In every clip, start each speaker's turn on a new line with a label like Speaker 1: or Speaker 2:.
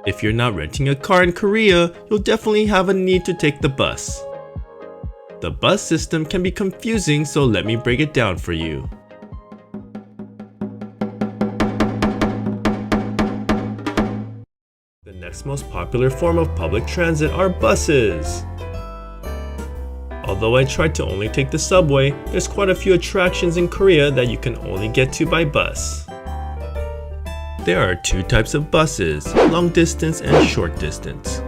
Speaker 1: If you're not renting a car in Korea, you'll definitely have a need to take the bus. The bus system can be confusing, so let me break it down for you. The next most popular form of public transit are buses. Although I tried to only take the subway, there's quite a few attractions in Korea that you can only get to by bus. There are two types of buses, long distance and short distance.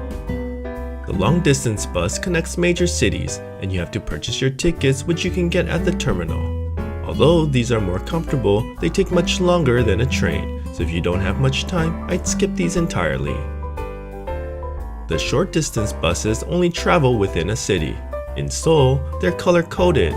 Speaker 1: The long distance bus connects major cities, and you have to purchase your tickets, which you can get at the terminal. Although these are more comfortable, they take much longer than a train, so if you don't have much time, I'd skip these entirely. The short distance buses only travel within a city. In Seoul, they're color-coded.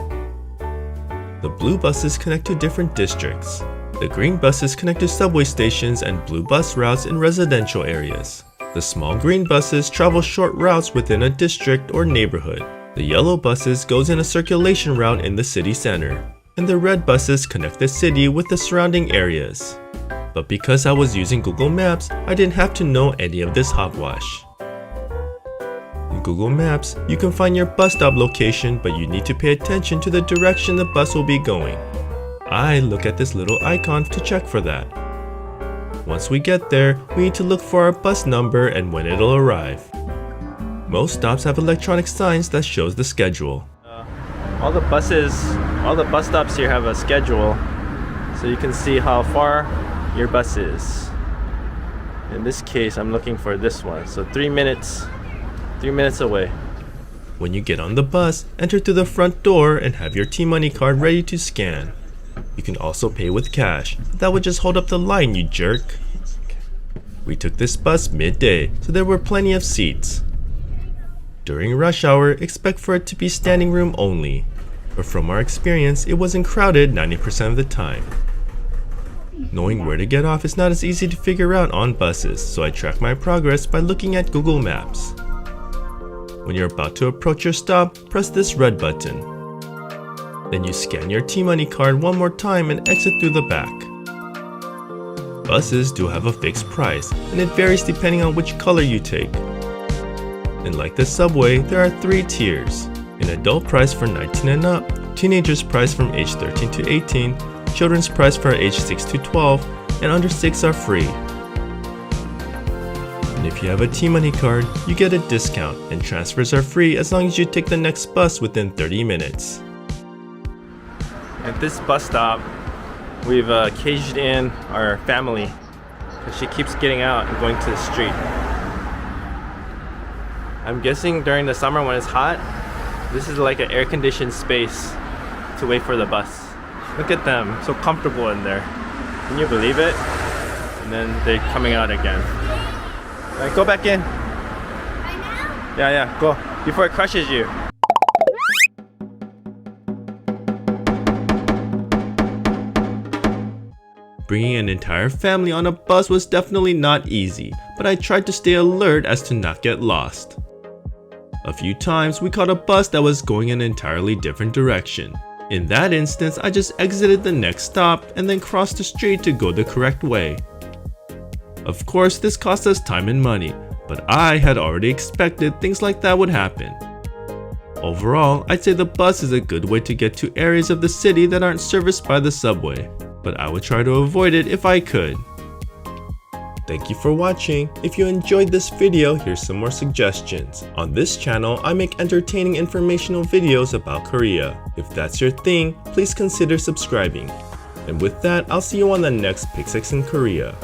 Speaker 1: The blue buses connect to different districts. The green buses connect to subway stations and blue bus routes in residential areas. The small green buses travel short routes within a district or neighborhood. The yellow buses goes in a circulation route in the city center. And the red buses connect the city with the surrounding areas. But because I was using Google Maps, I didn't have to know any of this hogwash. In Google Maps, you can find your bus stop location, but you need to pay attention to the direction the bus will be going. I look at this little icon to check for that. Once we get there, we need to look for our bus number and when it'll arrive. Most stops have electronic signs that shows the schedule. All the bus stops here have a schedule, so you can see how far your bus is. In this case, I'm looking for this one, so 3 minutes away. When you get on the bus, enter through the front door and have your T-Money card ready to scan. You can also pay with cash. That would just hold up the line, you jerk. We took this bus midday, so there were plenty of seats. During rush hour, expect for it to be standing room only. But from our experience, it wasn't crowded 90% of the time. Knowing where to get off is not as easy to figure out on buses, so I track my progress by looking at Google Maps. When you're about to approach your stop, press this red button. Then you scan your T-Money card one more time and exit through the back. Buses do have a fixed price, and it varies depending on which color you take. And like the subway, there are 3 tiers. An adult price for 19 and up, teenagers price from age 13 to 18, children's price for age 6 to 12, and under 6 are free. And if you have a T-Money card, you get a discount, and transfers are free as long as you take the next bus within 30 minutes. At this bus stop, we've caged in our family because she keeps getting out and going to the street. I'm guessing during the summer when it's hot, this is like an air-conditioned space to wait for the bus. Look at them, so comfortable in there. Can you believe it? And then they're coming out again. Alright, go back in. Right now? Yeah, go. Before it crushes you. Bringing an entire family on a bus was definitely not easy, but I tried to stay alert as to not get lost. A few times we caught a bus that was going an entirely different direction. In that instance, I just exited the next stop and then crossed the street to go the correct way. Of course, this cost us time and money, but I had already expected things like that would happen. Overall, I'd say the bus is a good way to get to areas of the city that aren't serviced by the subway, but I would try to avoid it if I could. Thank you for watching. If you enjoyed this video, here's some more suggestions. On this channel, I make entertaining informational videos about Korea. If that's your thing, please consider subscribing. And with that, I'll see you on the next Pixics in Korea.